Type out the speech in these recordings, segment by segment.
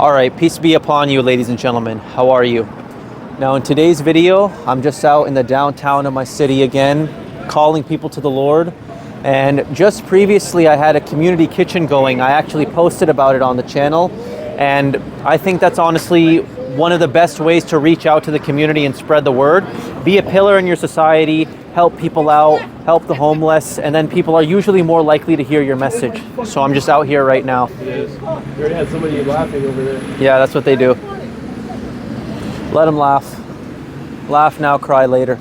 All right, peace be upon you, ladies and gentlemen. How are you? Now, in today's video, I'm just out in the downtown of my city again, calling people to the Lord. And just previously, I had a community kitchen going. I actually posted about it on the channel. And I think that's honestly one of the best ways to reach out to the community and spread the word. Be a pillar in your society, help people out, help the homeless, and then people are usually more likely to hear your message. So I'm just out here right now. It is. You already had somebody laughing over there. Yeah, that's what they do. Let them laugh. Laugh now, cry later.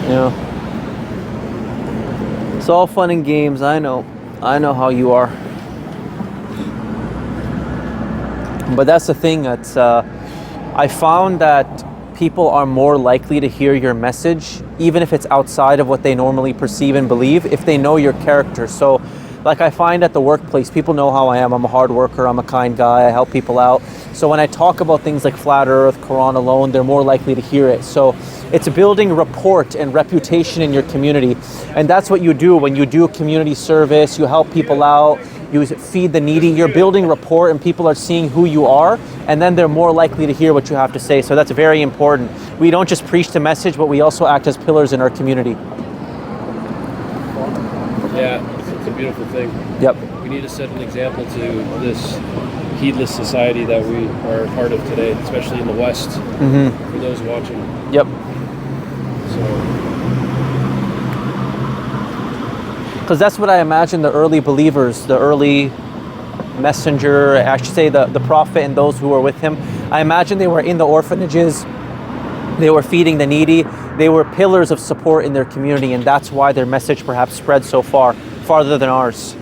Yeah. It's all fun and games, I know. I know how you are. But that's the thing, that's, I found that people are more likely to hear your message, even if it's outside of what they normally perceive and believe, if they know your character. So, like I find at the workplace, people know how I am. I'm a hard worker, I'm a kind guy, I help people out. So when I talk about things like flat earth, Quran alone, they're more likely to hear it. So it's building rapport and reputation in your community. And that's what you do when you do community service, you help people out, you feed the needy, you're building rapport and people are seeing who you are, and then they're more likely to hear what you have to say. So that's very important. We don't just preach the message, but we also act as pillars in our community. Yeah, it's a beautiful thing. Yep. We need to set an example to this heedless society that we are a part of today, especially in the West, for those watching. Yep. Because that's what I imagine the early believers, the early messenger, I should say the prophet and those who were with him, I imagine they were in the orphanages, they were feeding the needy, they were pillars of support in their community, and that's why their message perhaps spread so far, farther than ours.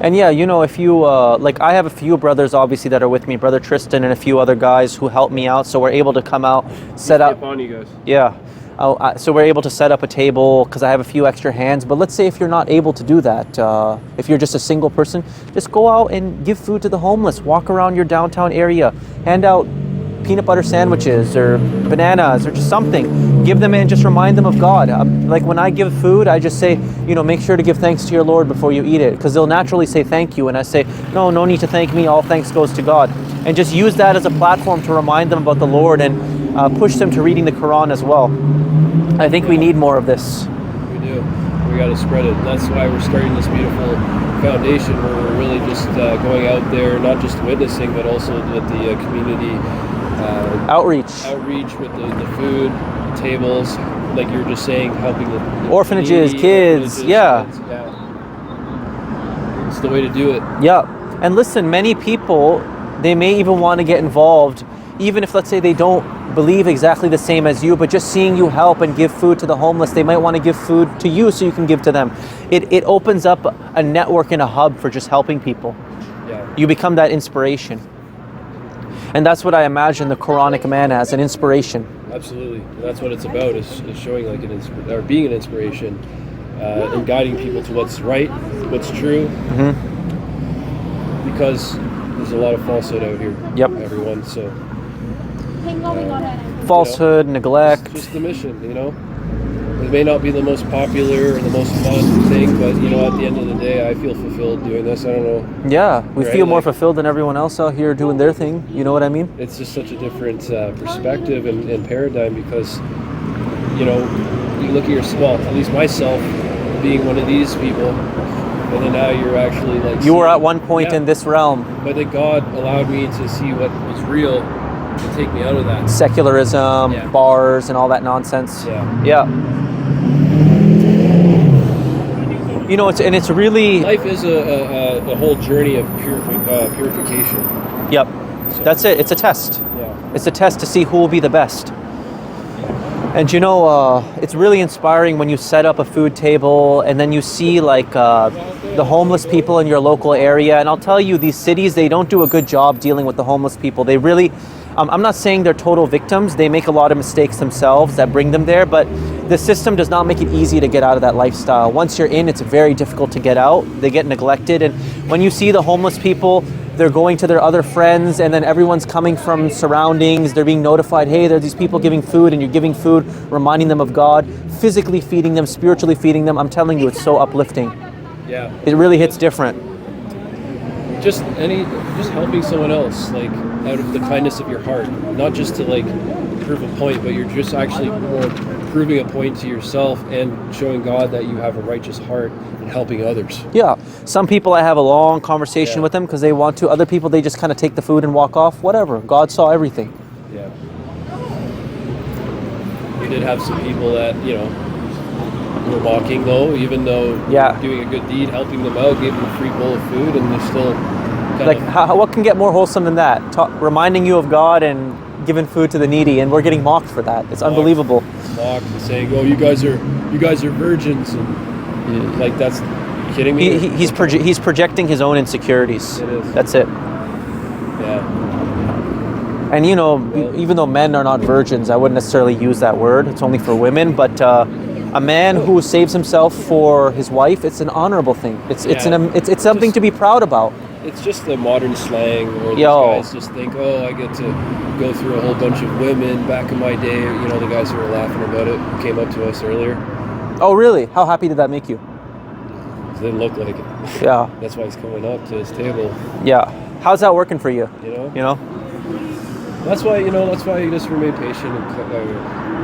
And yeah, you know, if you, like I have a few brothers obviously that are with me, brother Tristan and a few other guys who help me out. So we're able to come out, set up. Upon you guys. Yeah. So we're able to set up a table because I have a few extra hands. But let's say if you're not able to do that, if you're just a single person, just go out and give food to the homeless. Walk around your downtown area, hand out peanut butter sandwiches or bananas or just something. Give them and just remind them of God. Like when I give food, I just say, you know, make sure to give thanks to your Lord before you eat it, because they'll naturally say thank you. And I say, no need to thank me. All thanks goes to God. And just use that as a platform to remind them about the Lord and push them to reading the Quran as well. I think we need more of this. We do. We got to spread it. That's why we're starting this beautiful foundation where we're really just going out there, not just witnessing, but also with the community outreach with the food, tables, like you were just saying, helping the orphanages, kids, yeah. It's the way to do it. Yeah. And listen, many people, they may even want to get involved, even if, let's say, they don't believe exactly the same as you, but just seeing you help and give food to the homeless, they might want to give food to you so you can give to them. It opens up a network and a hub for just helping people. Yeah. You become that inspiration. And that's what I imagine the Quranic man as, an inspiration. Absolutely. And that's what it's about, is showing like or being an inspiration and guiding people to what's right, what's true. Because there's a lot of falsehood out here. Yep. Everyone, so. Falsehood, neglect. It's just the mission, you know. It may not be the most popular or the most fun thing, but you know, at the end of the day, I feel fulfilled doing this. I don't know. Yeah, we right? feel more fulfilled than everyone else out here doing their thing. You know what I mean? It's just such a different perspective and paradigm, because you know, you look at yourself, at least myself, being one of these people, and then now you're actually like. You were at one point in this realm. But then God allowed me to see what was real and take me out of that. Secularism, bars, and all that nonsense. Yeah. You know, it's really... Life is a whole journey of purification. Yep. So. That's it. It's a test. Yeah. It's a test to see who will be the best. And you know, it's really inspiring when you set up a food table and then you see like the homeless people in your local area. And I'll tell you, these cities, they don't do a good job dealing with the homeless people. They really... I'm not saying they're total victims. They make a lot of mistakes themselves that bring them there, but the system does not make it easy to get out of that lifestyle. Once you're in, it's very difficult to get out. They get neglected. And when you see the homeless people, they're going to their other friends, and then everyone's coming from surroundings. They're being notified, hey, there's these people giving food, and you're giving food, reminding them of God, physically feeding them, spiritually feeding them. I'm telling you, it's so uplifting. Yeah. It really hits different. Just helping someone else, like out of the kindness of your heart, not just to like prove a point, but you're just actually more proving a point to yourself and showing God that you have a righteous heart and helping others. Yeah. Some people I have a long conversation with them because they want to. Other people, they just kind of take the food and walk off. Whatever. God saw everything. Yeah. You did have some people that, were mocking though, even though you're doing a good deed, helping them out, giving them a free bowl of food, and they're still what can get more wholesome than that? Reminding you of God and giving food to the needy, and we're getting mocked for that. It's unbelievable. Mocked and saying, "Oh, you guys are virgins," and like that's kidding me. He's projecting his own insecurities. It is. That's it. Yeah. And even though men are not virgins, I wouldn't necessarily use that word. It's only for women, but. A man who saves himself for his wife, it's an honorable thing. It's something to be proud about. It's just the modern slang where these guys just think, oh, I get to go through a whole bunch of women. Back in my day, the guys who were laughing about it came up to us earlier. Oh, really? How happy did that make you? It didn't look like it. Yeah. That's why he's coming up to his table. Yeah. How's that working for you? That's why you just remain patient and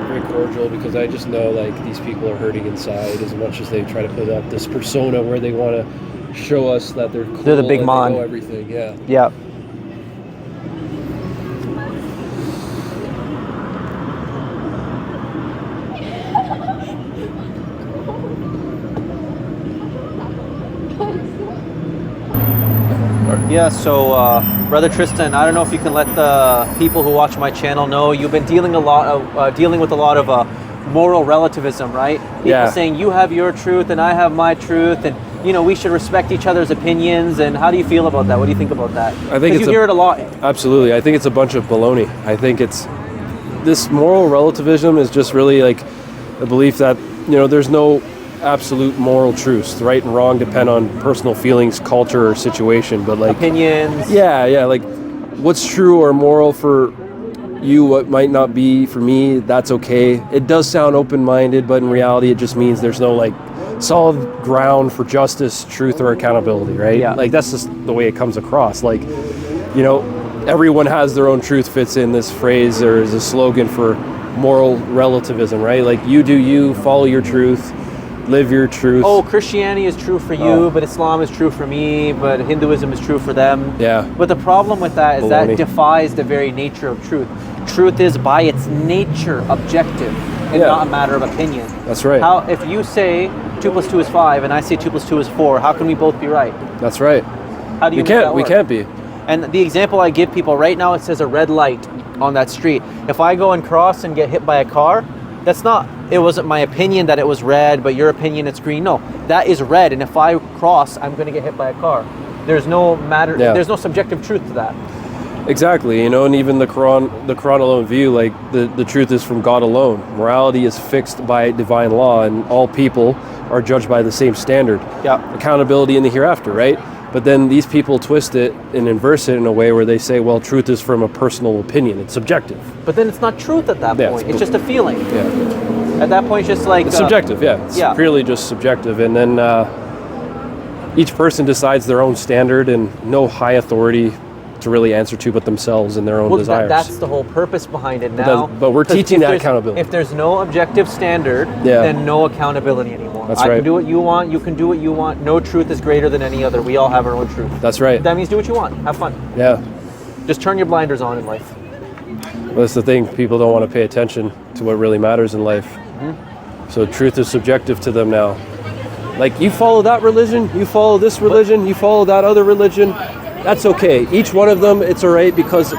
very cordial, because I just know like these people are hurting inside as much as they try to put up this persona where they want to show us that they're cool. They're the big man. They know everything. Yeah. Yeah. Yeah, so Brother Tristan, I don't know if you can let the people who watch my channel know you've been dealing with a lot of moral relativism, right? People saying you have your truth and I have my truth, and we should respect each other's opinions. And how do you feel about that? What do you think about that? I think you hear it a lot. Absolutely, I think it's a bunch of baloney. I think this moral relativism is just really like a belief that there's no absolute moral truths. Right and wrong depend on personal feelings, culture, or situation, but like opinions. Like what's true or moral for you, what might not be for me, that's okay. It does sound open-minded, but in reality it just means there's no like solid ground for justice, truth, or accountability, right? Yeah. Like that's just the way it comes across. Like everyone has their own truth fits in this phrase or is a slogan for moral relativism, right? Like you do you, follow your truth, live your truth. Oh, Christianity is true for you, but Islam is true for me, but Hinduism is true for them. Yeah. But the problem with that is that defies the very nature of truth. Truth is by its nature objective and not a matter of opinion. That's right. How if you say 2 + 2 is 5 and I say 2 + 2 is 4, how can we both be right? That's right. How do you we can't be. And the example I give people right now, it says a red light on that street. If I go and cross and get hit by a car, it wasn't my opinion that it was red, but your opinion it's green. No, that is red, and if I cross, I'm going to get hit by a car. There's no there's no subjective truth to that. Exactly, and even the Quran alone view, like the truth is from God alone. Morality is fixed by divine law, and all people are judged by the same standard. Yeah. Accountability in the hereafter, right? But then these people twist it and inverse it in a way where they say, well, truth is from a personal opinion. It's subjective. But then it's not truth at that point. It's just a feeling. Yeah. At that point, it's just like... It's subjective, It's purely just subjective. And then each person decides their own standard, and no high authority to really answer to but themselves and their own desires. That's the whole purpose behind it now. But we're teaching that accountability. If there's no objective standard, then no accountability anymore. That's I right. can do what you want, you can do what you want. No truth is greater than any other. We all have our own truth. That's right. That means do what you want. Have fun. Yeah. Just turn your blinders on in life. Well, that's the thing. People don't want to pay attention to what really matters in life. Mm-hmm. So truth is subjective to them now. Like, you follow that religion, you follow this religion, you follow that other religion. That's okay. Each one of them, it's all right because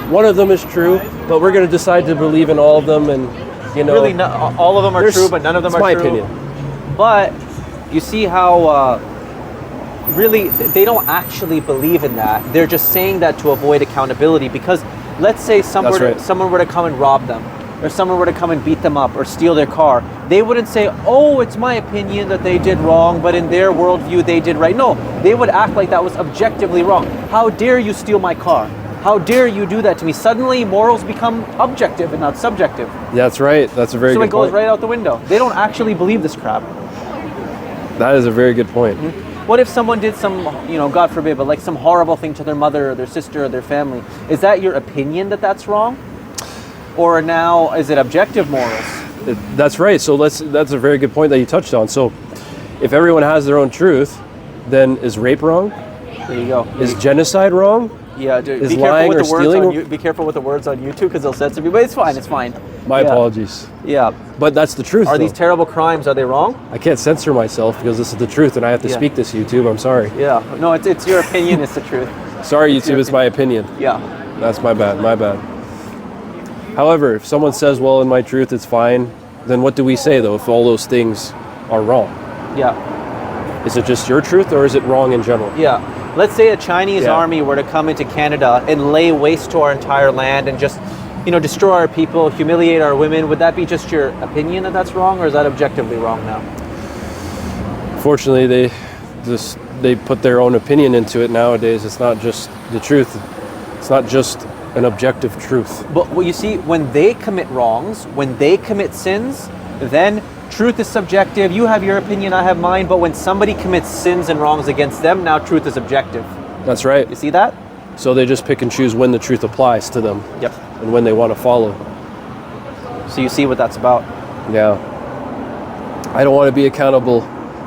one of them is true, but we're going to decide to believe in all of them, and really, all of them are true, but none of them are true. That's my opinion. But you see how really they don't actually believe in that. They're just saying that to avoid accountability. Because let's say someone were to come and rob them, or someone were to come and beat them up or steal their car, they wouldn't say, oh, it's my opinion that they did wrong, but in their worldview they did right. No, they would act like that was objectively wrong. How dare you steal my car? How dare you do that to me? Suddenly morals become objective and not subjective. That's right. That's a very good point. So it goes right out the window. They don't actually believe this crap. That is a very good point. What if someone did some, God forbid, but like some horrible thing to their mother or their sister or their family? Is that your opinion that that's wrong? Or now, is it objective morals? That's right. So that's a very good point that you touched on. So if everyone has their own truth, then is rape wrong? There you go. Is genocide wrong? Yeah, dude, is be careful lying with or the words stealing? be careful with the words on YouTube because they'll censor me. But it's fine. It's fine. My apologies. Yeah. But that's the truth. Are these terrible crimes? Are they wrong? I can't censor myself because this is the truth, and I have to speak this, YouTube. I'm sorry. Yeah. No, it's your opinion. It's the truth. Sorry, YouTube. It's my opinion. Yeah. That's my bad. My bad. However, if someone says, well, in my truth, it's fine, then what do we say, though, if all those things are wrong? Yeah. Is it just your truth, or is it wrong in general? Yeah. Let's say a Chinese army were to come into Canada and lay waste to our entire land and just, destroy our people, humiliate our women. Would that be just your opinion that that's wrong, or is that objectively wrong now? Fortunately, they put their own opinion into it nowadays. It's not just the truth. It's not just an objective truth. But what you see, when they commit wrongs, when they commit sins, then truth is subjective. You have your opinion, I have mine. But when somebody commits sins and wrongs against them, now truth is objective. That's right. You see that? So they just pick and choose when the truth applies to them. Yep. And when they want to follow. So you see what that's about. Yeah. I don't want to be accountable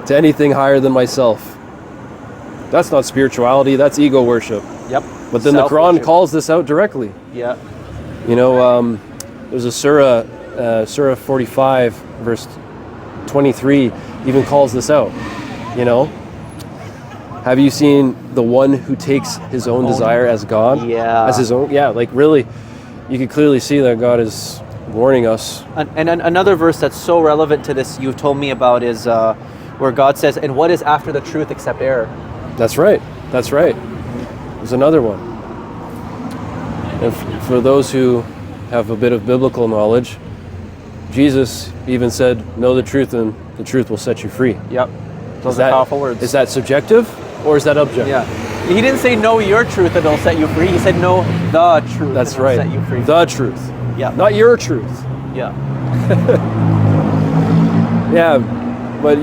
to anything higher than myself. That's not spirituality, that's ego worship. Yep. But then the Quran calls this out directly. Yeah. There's a Surah 45, verse 23, even calls this out. Have you seen the one who takes his own desire as God? Yeah. As his own? Yeah, like really, you can clearly see that God is warning us. And another verse that's so relevant to this you've told me about is where God says, and what is after the truth except error? That's right. That's right. There's another one. And for those who have a bit of biblical knowledge, Jesus even said, know the truth and the truth will set you free. Yep. Those are powerful words. Is that subjective or is that objective? Yeah. He didn't say know your truth and it'll set you free. He said know the truth. That's and right. Set you free. The truth. Yeah. Not your truth. Yeah. Yeah, but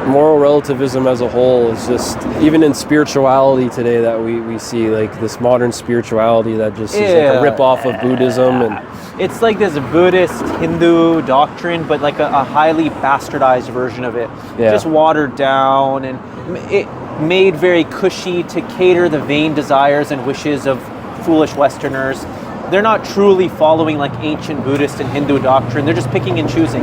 moral relativism as a whole is just, even in spirituality today that we see, like this modern spirituality that just is like a rip-off of Buddhism. And it's like this Buddhist Hindu doctrine, but like a highly bastardized version of it. Yeah. Just watered down and it made very cushy to cater the vain desires and wishes of foolish Westerners. They're not truly following like ancient Buddhist and Hindu doctrine. They're just picking and choosing.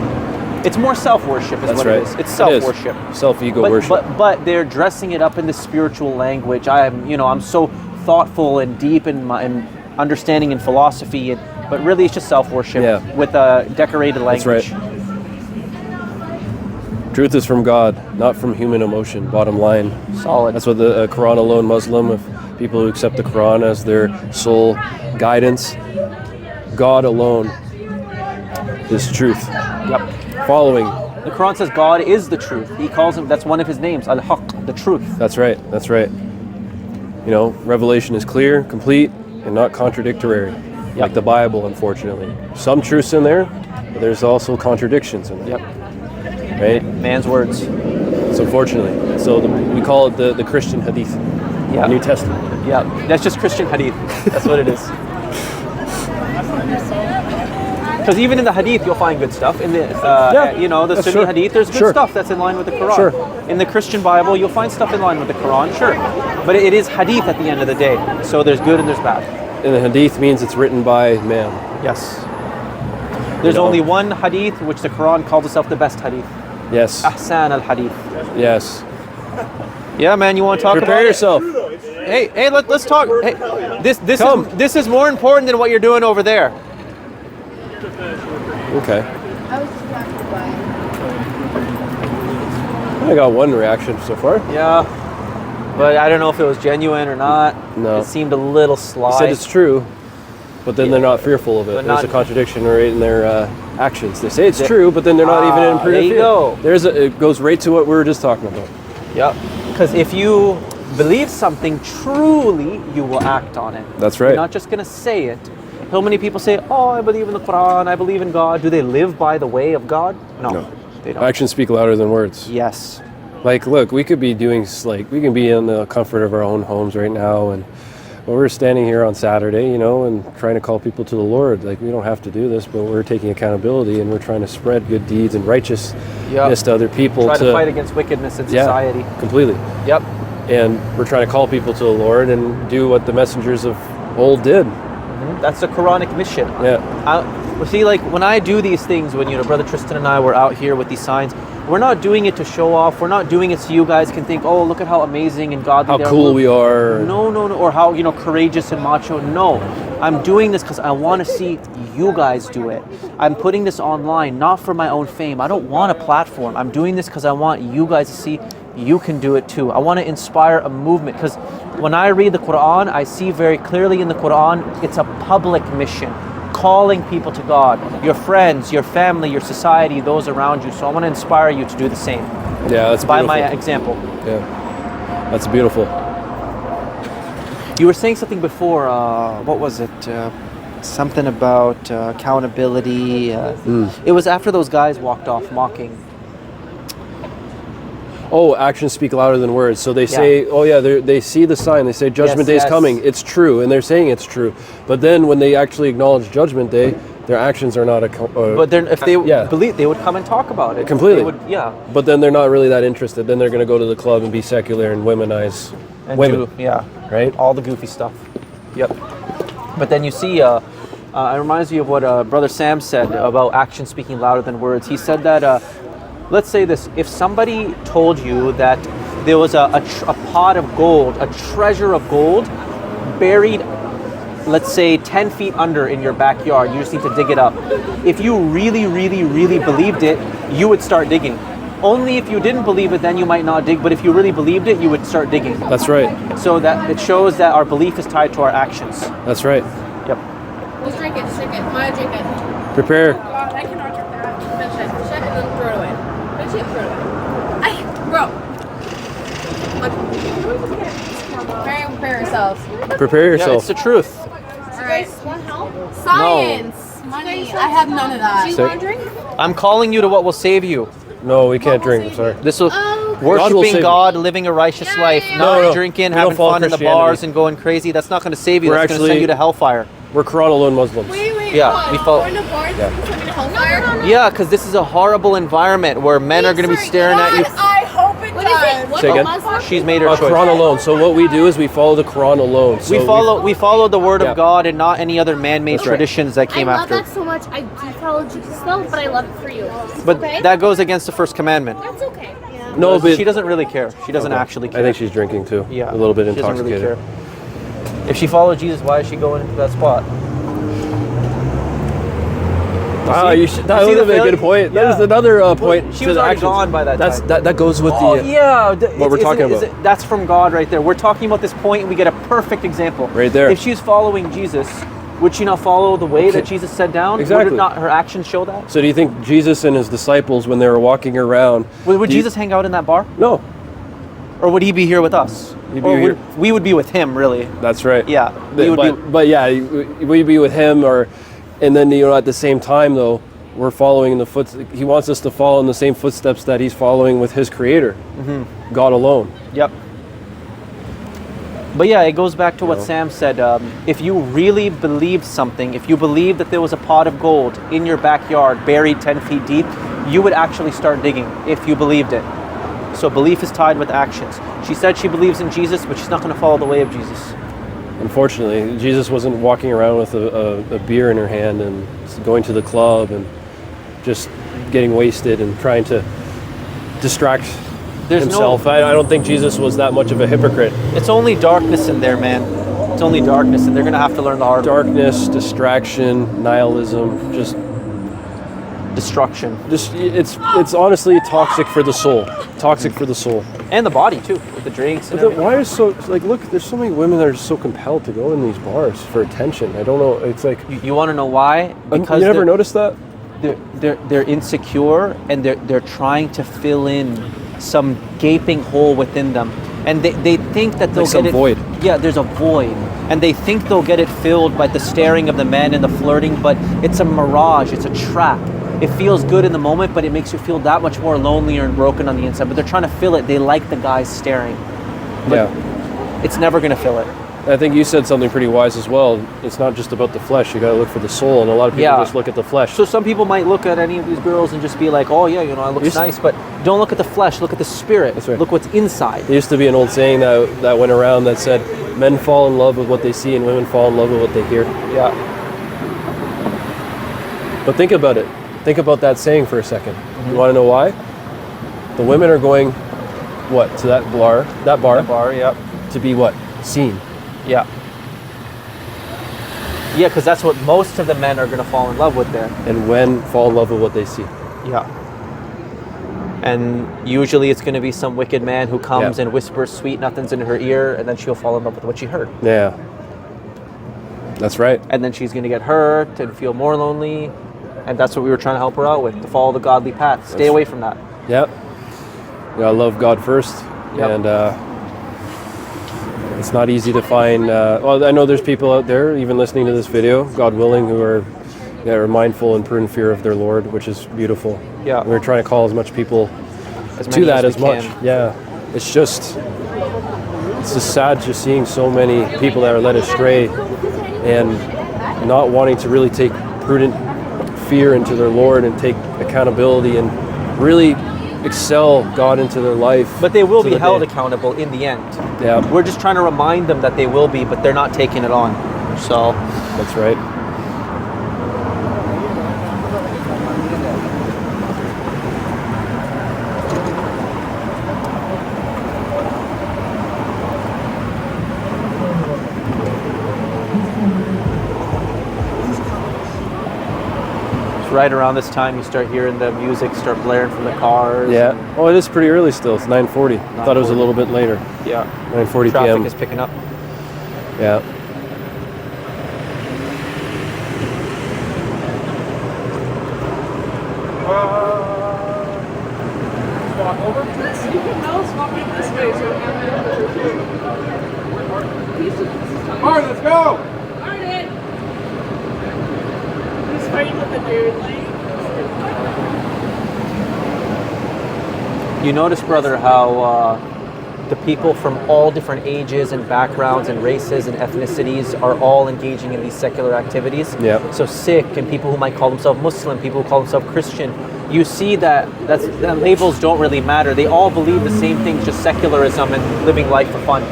It's more self-worship is what it is. It's self-worship. Self-ego worship. But they're dressing it up in the spiritual language. I'm so thoughtful and deep in my understanding and philosophy, but really it's just self-worship with a decorated language. That's right. Truth is from God, not from human emotion, bottom line. Solid. That's what the Quran alone Muslim, if people who accept the Quran as their sole guidance, God alone is truth. Yep. Following. The Quran says God is the truth. He calls him, that's one of his names, Al-Haq, the truth. That's right. That's right. Revelation is clear, complete, and not contradictory. Like the Bible, unfortunately. Some truths in there, but there's also contradictions in there. Yep. Right? Man's words. So unfortunately. So we call it the Christian Hadith. Yeah. The New Testament. Yeah. That's just Christian Hadith. That's what it is. Because even in the Hadith, you'll find good stuff. In the, the Sunni Hadith, there's good stuff that's in line with the Quran. Sure. In the Christian Bible, you'll find stuff in line with the Quran. Sure. But it is Hadith at the end of the day. So there's good and there's bad. And the Hadith means it's written by man. Yes. There's only one Hadith, which the Quran calls itself the best Hadith. Yes. Ahsan al-Hadith. Yes. Yeah, man, you want to talk Prepare about yourself. Hey, let's talk. Hey, this is more important than what you're doing over there. Okay. I got one reaction so far. Yeah, but I don't know if it was genuine or not. No. It seemed a little sly. You said it's true. but then they're not fearful of it. But There's not- a contradiction right in their actions. They say it's true, but then they're not even in there you fear. go. It goes right to what we were just talking about. Yep. Because if you believe something truly, you will act on it. That's right. You're not just going to say it. So many people say, oh, I believe in the Quran, I believe in God. Do they live by the way of God? No. They don't. Actions speak louder than words. Yes. Like, look, we could be doing, like, we can be in the comfort of our own homes right now, and we're standing here on Saturday, and trying to call people to the Lord. Like, we don't have to do this, but we're taking accountability, and we're trying to spread good deeds and righteousness to other people. Try to fight against wickedness in society. Completely. Yep. And we're trying to call people to the Lord and do what the messengers of old did. That's the Quranic mission. Yeah. See, like, when I do these things, when, Brother Tristan and I were out here with these signs, we're not doing it to show off. We're not doing it so you guys can think, oh, look at how amazing and godly How cool we are. No. Or how, courageous and macho. No. I'm doing this because I want to see you guys do it. I'm putting this online, not for my own fame. I don't want a platform. I'm doing this because I want you guys to see you can do it too. I want to inspire a movement, because when I read the Quran, I see very clearly in the Quran, it's a public mission, calling people to God, your friends, your family, your society, those around you. So I want to inspire you to do the same. Yeah, that's by beautiful. my example. Yeah, that's beautiful. You were saying something before, what was it? Something about accountability. It was after those guys walked off mocking. Oh, actions speak louder than words. So they say, they see the sign. They say Judgment Day is coming. It's true, and they're saying it's true. But then when they actually acknowledge Judgment Day, their actions are not. But then, if they believe, they would come and talk about it. Completely. They would, But then they're not really that interested. Then they're going to go to the club and be secular and womanize women. Right. All the goofy stuff. Yep. But then you see, it reminds me of what Brother Sam said about action speaking louder than words. He said that. Let's say this, if somebody told you that there was a pot of gold, a treasure of gold, buried, let's say 10 feet under in your backyard, you just need to dig it up. If you really, really, really believed it, you would start digging. Only if you didn't believe it, then you might not dig, but if you really believed it, you would start digging. That's right. So that it shows that our belief is tied to our actions. That's right. Yep. Let's drink it, drink it. Maya, drink it. Prepare. I cannot drink that. Finish it, and then throw it away. Finish it, throw it away. Bro. Prepare yourselves. Prepare Yeah, yourself. it's the truth. Alright. Want help? Science. Money. I have none of that. Do you want to drink? I'm calling you to what will save you. No, we can't drink. Sorry. This will God will worshiping save God, living a righteous life, not No. drinking, We don't having follow fun in the Christianity. bars and going crazy. That's not going to save you. We're That's going to send actually- you to hellfire. We're Quran alone Muslims. Wait. Yeah, we follow. Going to bars and send me to hellfire? Yeah, because this is a horrible environment where men are going to be staring at you. I hope it does. Say again? She's made her choice. Quran alone. So what we do is we follow the Quran alone. So We follow the word Yeah. of God and not any other man-made That's right. traditions that came I love after. that so much. I do follow Jesus though, but I love it for you. But okay? that goes against the first commandment. That's okay. No, but She doesn't really care. She doesn't actually care. I think she's drinking too. Yeah, A little bit she doesn't really intoxicated. care. If she followed Jesus, why is she going into that spot? Wow, you should, that see would the have been a failure? good point. Yeah. That is another point. She was already gone by that time. That goes with Oh the yeah, what we're talking about. That's from God right there. We're talking about this point, and we get a perfect example Right there. If she's following Jesus, would she not follow the way that Jesus set down? Exactly. Would not her actions show that? So do you think Jesus and his disciples, when they were walking around, Would Jesus hang out in that bar, No, or would he be here with us? He'd be Or here. we would be with him, really. that's right. Yeah, we would but yeah, we'd be with him, and then at the same time though, we're following in the He wants us to follow in the same footsteps that he's following with his Creator, God alone. Yep. But yeah, it goes back to what Sam said. If you really believed something, if you believed that there was a pot of gold in your backyard buried 10 feet deep, you would actually start digging if you believed it. So belief is tied with actions. She said she believes in Jesus, but she's not going to follow the way of Jesus. Unfortunately, Jesus wasn't walking around with a beer in her hand and going to the club and just getting wasted and trying to distract himself. I don't think Jesus was that much of a hypocrite. It's only darkness in there, man. It's only darkness, and they're going to have to learn the hard way. Darkness, distraction, nihilism, just destruction. Just it's honestly toxic for the soul. Toxic for the soul. And the body too, with the drinks and But everything. why are so like? Look, there's so many women that are so compelled to go in these bars for attention. I don't know. It's like You want to know why? Because you never noticed that. they're insecure, and they're trying to fill in some gaping hole within them, and they think that they'll Like some get it. void. Yeah, there's a void, and they think they'll get it filled by the staring of the men and the flirting, but it's a mirage. It's a trap. It feels good in the moment, but it makes you feel that much more lonelier and broken on the inside. But they're trying to fill it. They like the guys staring. But Yeah. it's never going to fill it. I think you said something pretty wise as well. It's not just about the flesh. You got to look for the soul, and a lot of people Yeah. just look at the flesh. So some people might look at any of these girls and just be like, oh yeah, I look nice, but don't look at the flesh, look at the spirit. That's right. Look what's inside. There used to be an old saying that went around that said, "Men fall in love with what they see, and women fall in love with what they hear." Yeah. But think about it. Think about that saying for a second. You want to know why? The women are going, what, to that bar, Bar, yeah. to be what? Seen. Yeah. Yeah, because that's what most of the men are going to fall in love with there. And when fall in love with what they see. Yeah. And usually it's going to be some wicked man who comes Yeah. and whispers sweet nothings in her ear, and then she'll fall in love with what she heard. Yeah. That's right. And then she's going to get hurt and feel more lonely. And that's what we were trying to help her out with, to follow the godly path. Stay away from that. Yeah. You gotta love God first. Yep. And it's not easy to find. Well, I know there's people out there, even listening to this video, God willing, who are mindful and prudent fear of their Lord, which is beautiful. Yeah. And we're trying to call as much people As to many that as as we much. can. Yeah. It's just sad just seeing so many people that are led astray and not wanting to really take prudent fear into their Lord and take accountability and really excel God into their life. But they will to be the held day. accountable in the end. Yeah, We're just trying to remind them that they will be, but they're not taking it on. So, that's right. it's right around this time you start hearing the music start blaring from the cars. Yeah. Oh, it is pretty early still. It's 9:40. I thought it was a little bit later. Yeah. 9:40 Traffic p.m. is picking up. Yeah. Walk over to this. You can now swap in this way. So All right, let's go. Martin! He's fighting with the dude. You notice, brother, how the people from all different ages and backgrounds and races and ethnicities are all engaging in these secular activities. Yeah. So Sikh and people who might call themselves Muslim, people who call themselves Christian, you see that that labels don't really matter. They all believe the same things, just secularism and living life for fun.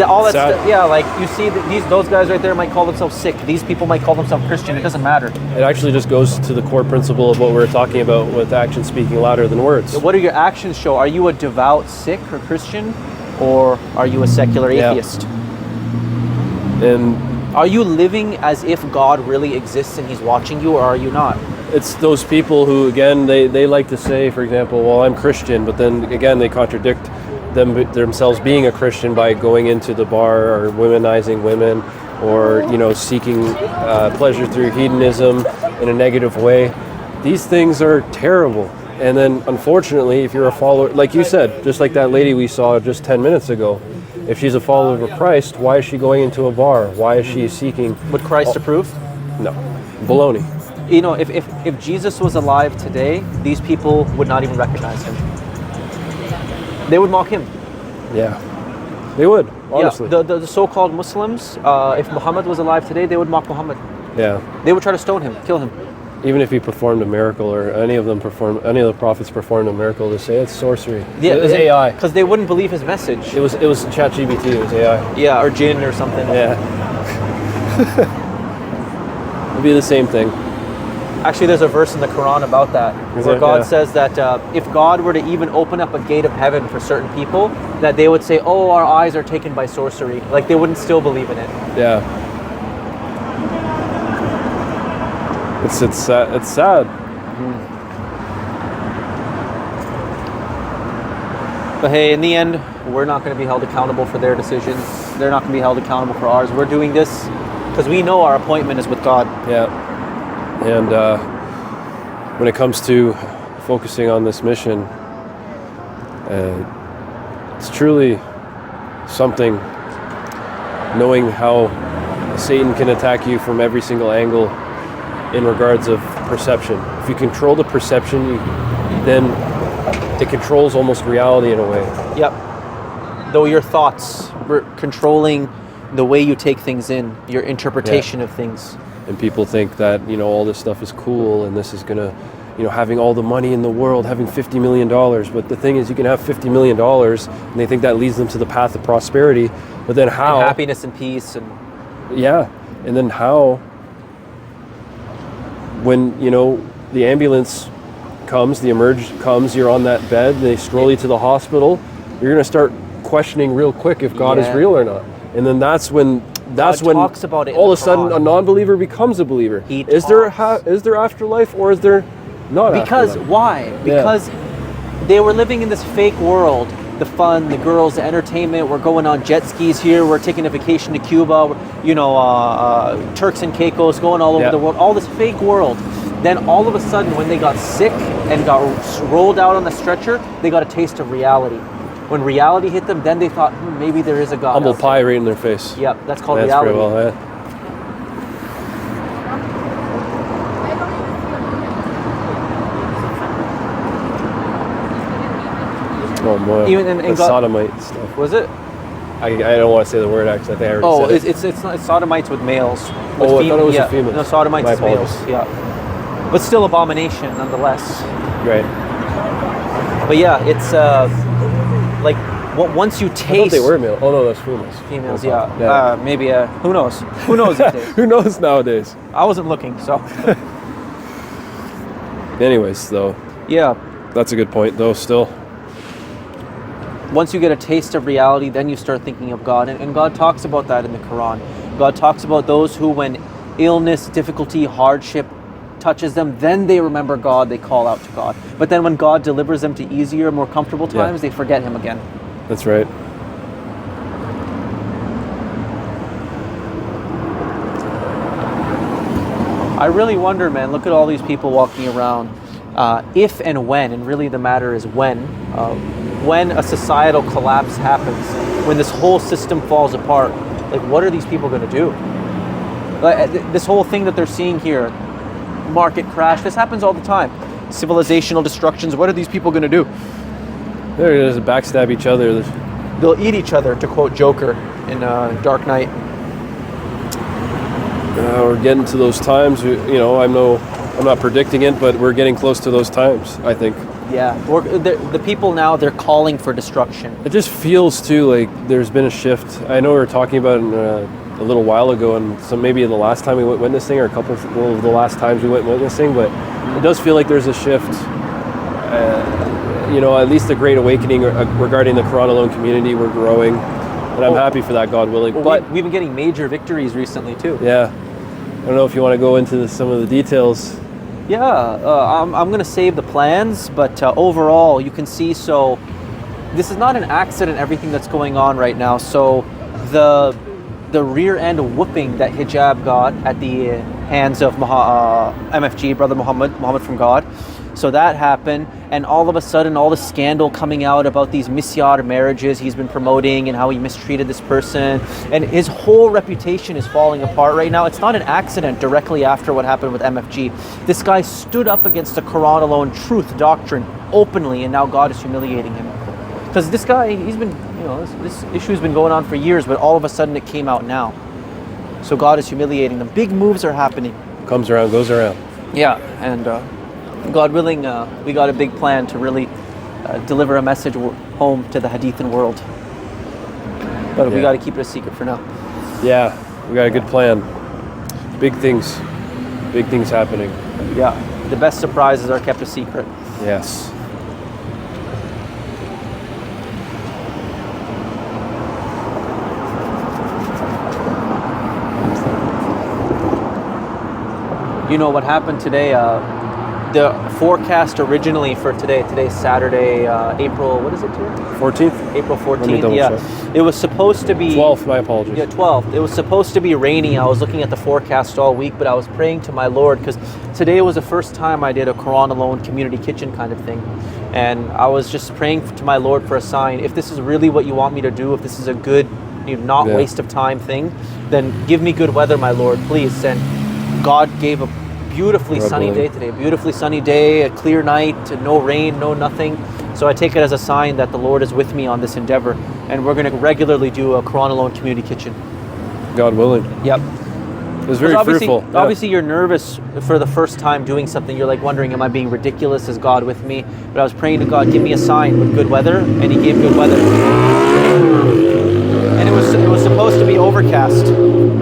All that Sad. stuff, yeah, like you see that those guys right there might call themselves Sikh. These people might call themselves Christian. It doesn't matter. It actually just goes to the core principle of what we were talking about with action speaking louder than words. What do your actions show? Are you a devout Sikh or Christian, or are you a secular Yeah. atheist? And Are you living as if God really exists and He's watching you, or are you not? it's those people who, again, they like to say, for example, well, I'm Christian, but then again, they contradict themselves being a Christian by going into the bar or womanizing women, or seeking pleasure through hedonism in a negative way. These things are terrible. And then, unfortunately, if you're a follower, like you said, just like that lady we saw just 10 minutes ago, if she's a follower of Christ, why is she going into a bar? Why is she seeking? Would Christ approve? No, baloney. If Jesus was alive today, these people would not even recognize Him. They would mock Him. Yeah, they would, honestly. Yeah, the so-called Muslims, if Muhammad was alive today, they would mock Muhammad. Yeah, They would try to stone him, kill him. even if he performed a miracle, or any of the prophets performed a miracle, they say it's sorcery. It was AI. Because they wouldn't believe his message. It was ChatGPT. It was AI. Yeah, or jinn or something. Yeah. It'd be the same thing. Actually, there's a verse in the Quran about that, Is where there? God Yeah. says that if God were to even open up a gate of heaven for certain people, that they would say, oh, our eyes are taken by sorcery. Like, they wouldn't still believe in it. Yeah. It's sad. But hey, in the end, we're not going to be held accountable for their decisions. They're not going to be held accountable for ours. We're doing this because we know our appointment is with God. Yeah. And when it comes to focusing on this mission, it's truly something knowing how Satan can attack you from every single angle in regards of perception. If you control the perception, then it controls almost reality in a way. Yep. Though your thoughts were controlling the way you take things in, your interpretation of things. And people think that, all this stuff is cool and this is gonna, having all the money in the world, having $50 million. But the thing is, you can have $50 million and they think that leads them to the path of prosperity. But then how? And happiness and peace. Yeah. And then how, when, the ambulance comes, the emerge comes, you're on that bed, they stroll you to the hospital, you're going to start questioning real quick if God is real or not. And then that's when talks about it all of a sudden a non-believer becomes a believer. Is there afterlife or is there not Because afterlife? Why? Because they were living in this fake world. The fun, the girls, the entertainment. We're going on jet skis here. We're taking a vacation to Cuba. Turks and Caicos, going all over the world. All this fake world. Then all of a sudden, when they got sick and got rolled out on the stretcher, they got a taste of reality. When reality hit them, then they thought, maybe there is a God. Humble pie right in their face. Yep, that's called reality. Very well, Oh boy. Even in sodomite stuff. Was it? I don't want to say the word actually. I think I already said it. It's sodomites with males. With I thought it was a female. No, sodomites My with males. apologies. Yeah, but still abomination nonetheless. Right. But yeah, it's once you taste. I thought they were male. Oh no, that's females. Females, yeah. Maybe. Who knows? Who knows these days? Who knows nowadays? I wasn't looking, so. Anyways, though. Yeah. That's a good point, though. Still. Once you get a taste of reality, then you start thinking of God. And God talks about that in the Quran. God talks about those who, when illness, difficulty, hardship touches them, then they remember God, they call out to God. But then when God delivers them to easier, more comfortable times, they forget Him again. That's right. I really wonder, man, look at all these people walking around. If and when, and really the matter is when a societal collapse happens, when this whole system falls apart, what are these people going to do? This whole thing that they're seeing here, market crash, this happens all the time. Civilizational destructions, what are these people going to do? They're going to backstab each other. They'll eat each other, to quote Joker in Dark Knight. We're getting to those times, I'm not predicting it, but we're getting close to those times, I think. Yeah, the people now, they're calling for destruction. It just feels too like there's been a shift. I know we were talking about it a little while ago, and so maybe the last time we went witnessing, or a couple of the last times we went witnessing, but it does feel like there's a shift. At least the Great Awakening regarding the Quran alone community, we're growing, and I'm happy for that, God willing. But we've been getting major victories recently too. Yeah, I don't know if you want to go into some of the details. Yeah, I'm going to save the plans, but overall, you can see, so this is not an accident, everything that's going on right now. So the rear end whooping that hijab got at the hands of MFG, Brother Muhammad from God. So that happened, and all of a sudden, all the scandal coming out about these misyar marriages he's been promoting and how he mistreated this person, and his whole reputation is falling apart right now. It's not an accident directly after what happened with MFG. This guy stood up against the Quran alone truth doctrine openly, and now God is humiliating him. Because this guy, he's been, this issue's been going on for years, but all of a sudden it came out now. So God is humiliating them. Big moves are happening. Comes around, goes around. Yeah, and God willing, we got a big plan to really deliver a message home to the Hadithan world. But we got to keep it a secret for now. Yeah, we got a good plan. Big things happening. Yeah, the best surprises are kept a secret. Yes. You know what happened today? the forecast originally for today. Today's Saturday, April. What is it today? 14th? April Let me 14th. double Yeah, check. it was supposed to be 12th, my apologies. Yeah, 12th. It was supposed to be rainy. I was looking at the forecast all week, but I was praying to my Lord because today was the first time I did a Quran alone community kitchen kind of thing. And I was just praying to my Lord for a sign. If this is really what you want me to do, if this is a good, not waste of time thing, then give me good weather, my Lord, please. And God gave a beautifully sunny day today. Beautifully sunny day, a clear night, no rain, no nothing. So I take it as a sign that the Lord is with me on this endeavor. And we're going to regularly do a Quran alone community kitchen. God willing. Yep. It was very fruitful. Yeah. Obviously, you're nervous for the first time doing something. You're like wondering, am I being ridiculous? Is God with me? But I was praying to God, give me a sign with good weather, and He gave good weather. And it was supposed to be overcast.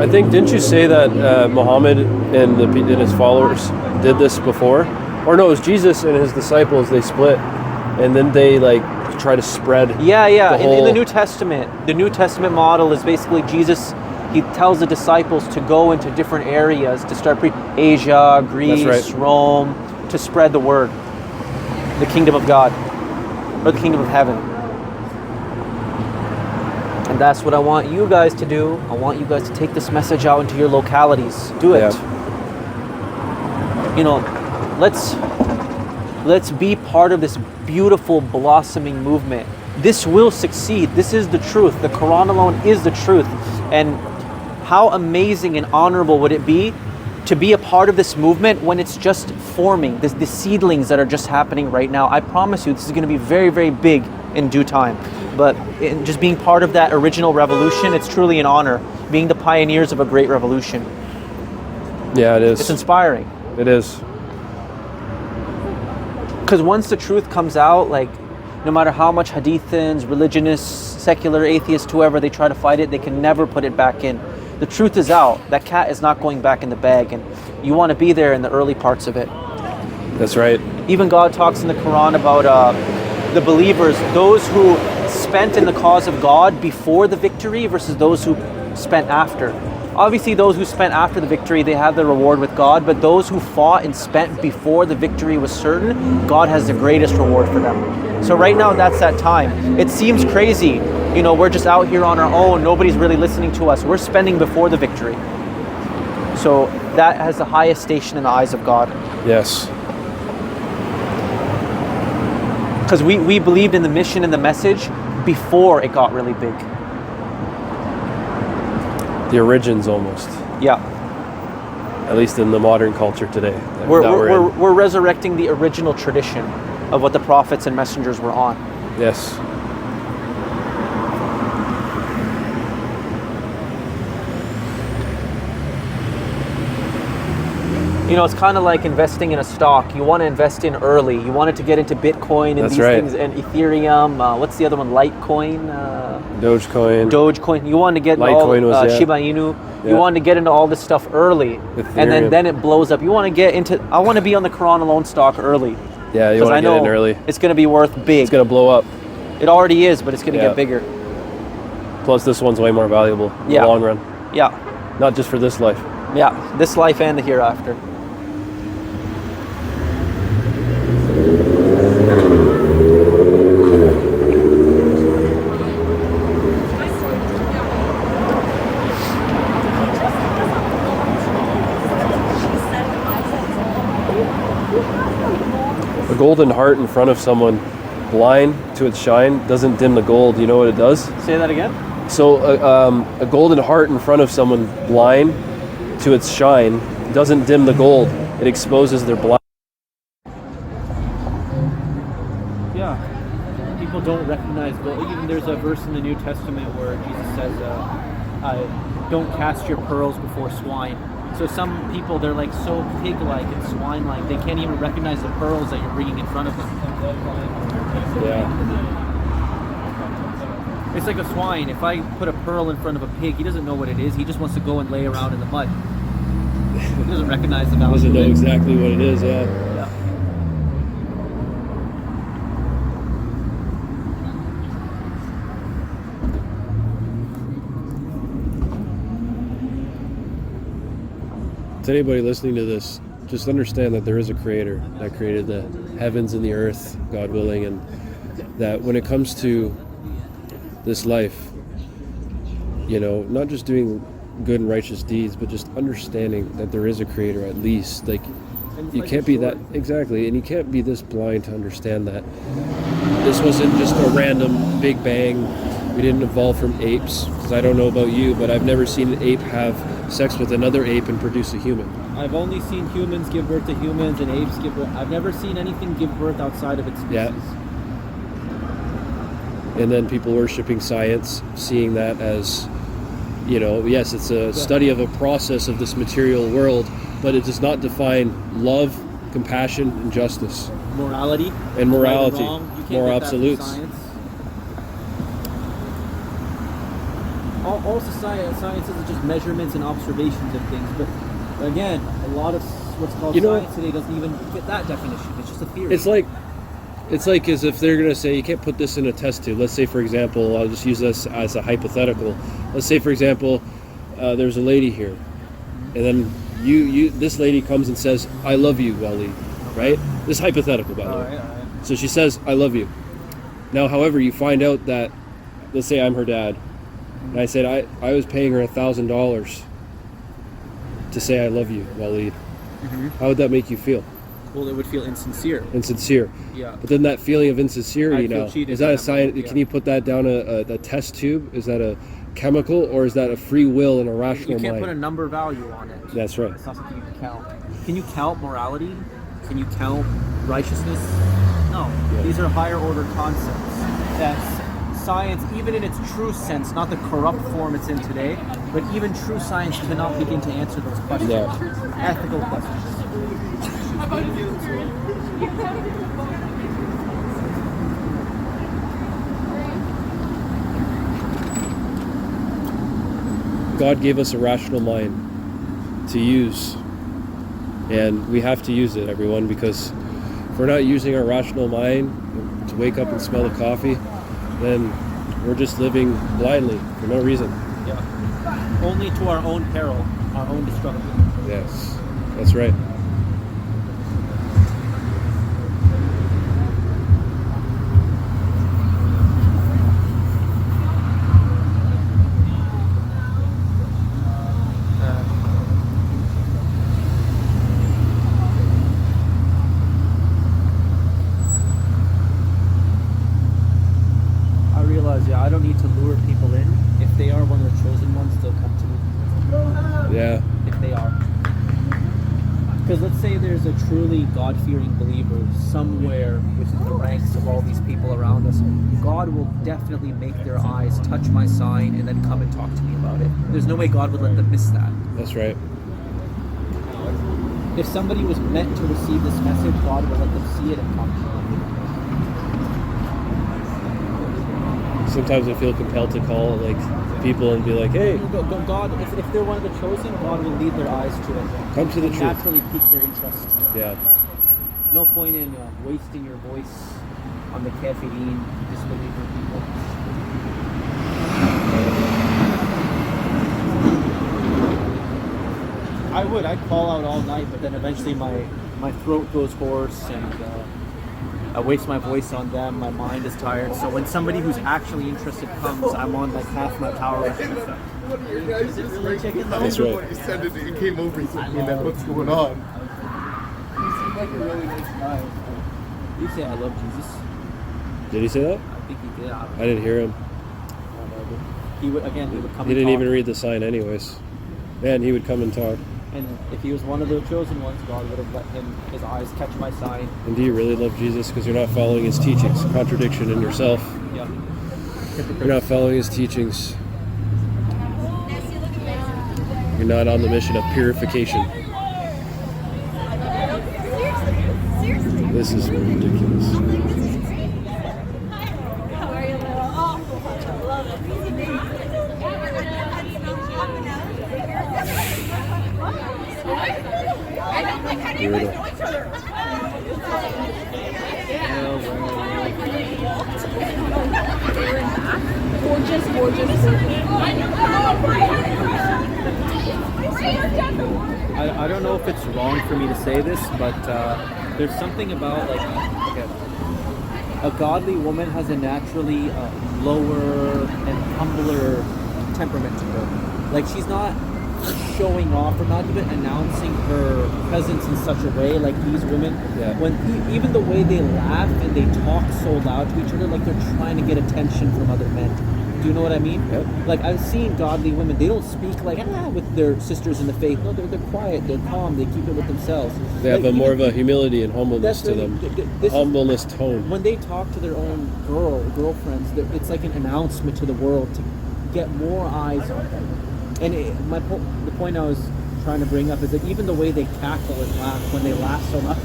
I think, didn't you say that Muhammad and his followers did this before? Or no, it was Jesus and his disciples. They split, and then they like try to spread. Yeah. The In the New Testament, the New Testament model is basically Jesus. He tells the disciples to go into different areas to start Asia, Greece, Rome, to spread the word, the kingdom of God, or the kingdom of heaven. And that's what I want you guys to do. I want you guys to take this message out into your localities. Do it. Yeah. Let's be part of this beautiful blossoming movement. This will succeed. This is the truth. The Quran alone is the truth. And how amazing and honorable would it be to be a part of this movement when it's just forming, the seedlings that are just happening right now. I promise you, this is going to be very, very big in due time. But in just being part of that original revolution, it's truly an honor, being the pioneers of a great revolution. Yeah, it is. It's inspiring. It is. Because once the truth comes out, like, no matter how much hadithans, religionists, secular atheists, whoever, they try to fight it, they can never put it back in. The truth is out. That cat is not going back in the bag, and you want to be there in the early parts of it. That's right. Even God talks in the Quran about the believers, those who spent in the cause of God before the victory versus those who spent after. Obviously, those who spent after the victory, they have the reward with God, but those who fought and spent before the victory was certain, God has the greatest reward for them. So right now, that's that time. It seems crazy. We're just out here on our own. Nobody's really listening to us. We're spending before the victory. So that has the highest station in the eyes of God. Yes. Because we believed in the mission and the message before it got really big. The origins almost. Yeah. At least in the modern culture today. We're resurrecting the original tradition of what the prophets and messengers were on. Yes. It's kind of like investing in a stock. You want to invest in early. You want it to get into Bitcoin and things, and Ethereum. What's the other one? Litecoin? Dogecoin. You want to get Litecoin all Shiba Inu. Yeah. You want to get into all this stuff early. Ethereum. And then it blows up. You want to get into, I want to be on the Quran alone stock early. Yeah, you want to get in early. It's going to be worth big. It's going to blow up. It already is, but it's going to get bigger. Plus, this one's way more valuable in the long run. Yeah. Not just for this life. Yeah, this life and the hereafter. A golden heart in front of someone, blind to its shine, doesn't dim the gold. You know what it does? Say that again? So a golden heart in front of someone, blind to its shine, doesn't dim the gold. It exposes their blind. Yeah. People don't recognize gold. Even there's a verse in the New Testament where Jesus says, don't cast your pearls before swine. So some people, they're like so pig-like and swine-like, they can't even recognize the pearls that you're bringing in front of them. Yeah. It's like a swine. If I put a pearl in front of a pig, he doesn't know what it is. He just wants to go and lay around in the mud. He doesn't recognize the value. Doesn't know exactly what it is, yeah. To anybody listening to this, just understand that there is a creator that created the heavens and the earth, God willing, and that when it comes to this life, you know, not just doing good and righteous deeds, but just understanding that there is a creator at least. Like, you can't be that, exactly, and you can't be this blind to understand that this wasn't just a random big bang. We didn't evolve from apes, because I don't know about you, but I've never seen an ape have sex with another ape and produce a human. I've only seen humans give birth to humans and apes give birth. I've never seen anything give birth outside of its species. Yeah. And then people worshiping science, seeing that as, you know, yes, it's a study of a process of this material world, but it does not define love, compassion, and justice. Morality. And morality. Right and wrong. You can't More get that from absolutes. science. All science is just measurements and observations of things, but again, a lot of what's called science today doesn't even fit that definition. It's just a theory. It's like as if they're going to say you can't put this in a test tube. Let's say, for example, I'll just use this as a hypothetical. Let's say, for example, there's a lady here, and then this lady comes and says, "I love you, Wally," right? This is hypothetical, by the way. All right. So she says, "I love you." Now, however, you find out that, let's say I'm her dad, and I said I was paying her $1,000 to say I love you, Wally. Mm-hmm. How would that make you feel? Well, it would feel insincere. Insincere. Yeah. But then that feeling of insincerity I'd feel now, cheated is that a in that science? moment, Can you put that down a test tube? Is that a chemical, or is that a free will and a rational You can't mind? put a number value on it. That's right. It's not something you can count. Can you count morality? Can you count righteousness? No. Yeah. These are higher order concepts. That's science, even in its true sense, not the corrupt form it's in today, but even true science cannot begin to answer those questions. Yeah. Ethical questions. God gave us a rational mind to use, and we have to use it, everyone, because if we're not using our rational mind to wake up and smell the coffee, then we're just living blindly for no reason. Yeah. Only to our own peril, our own destruction. Yes, that's right. I don't need to lure people in. If they are one of the chosen ones, they'll come to me. Yeah. If they are. Because let's say there's a truly God-fearing believer somewhere within the ranks of all these people around us. God will definitely make their eyes touch my sign and then come and talk to me about it. There's no way God would let them miss that. That's right. If somebody was meant to receive this message, God will let them see it and come to me. Sometimes I feel compelled to call people and be like, "Hey, God, if they're one of the chosen, God will lead their eyes to it. come to the truth." Naturally pique their interest. Yeah. No point in wasting your voice on the kafirin, disbeliever people. I'd call out all night, but then eventually my throat goes hoarse and I waste my voice on them, my mind is tired. So when somebody who's actually interested comes, I'm on half my power. One of your guys just really chicken That's right. when you said it, he came over, he said, "Man, what's going on?" He seemed like a really nice guy. You say I love Jesus. Did he say that? I think he did. I didn't hear him. He would come. He didn't and even talk. read the sign anyways. And he would come and talk. And if he was one of the chosen ones, God would have let his eyes catch my sign. And do you really love Jesus because you're not following his teachings? Contradiction in yourself. Yeah. You're not following his teachings. You're not on the mission of purification. This is ridiculous. How are you, little? Oh, I love I don't like how do you guys know each other? Gorgeous. I know. I I don't know if it's wrong for me to say this, but there's something about like, okay, a godly woman has a naturally lower and humbler temperament to her. Like she's not showing off or not even announcing her presence in such a way like these women. Yeah. When even the way they laugh and they talk so loud to each other, like they're trying to get attention from other men. Do you know what I mean? Yep. Like I've seen godly women, they don't speak like with their sisters in the faith. No, they're quiet, they're calm, they keep it with themselves. They have like, more of a humility and humbleness to that's them. this Humbleness tone. when they talk to their own girlfriends, it's like an announcement to the world to get more eyes on them. And the point I was trying to bring up is that even the way they cackle and laugh, when they laugh so much,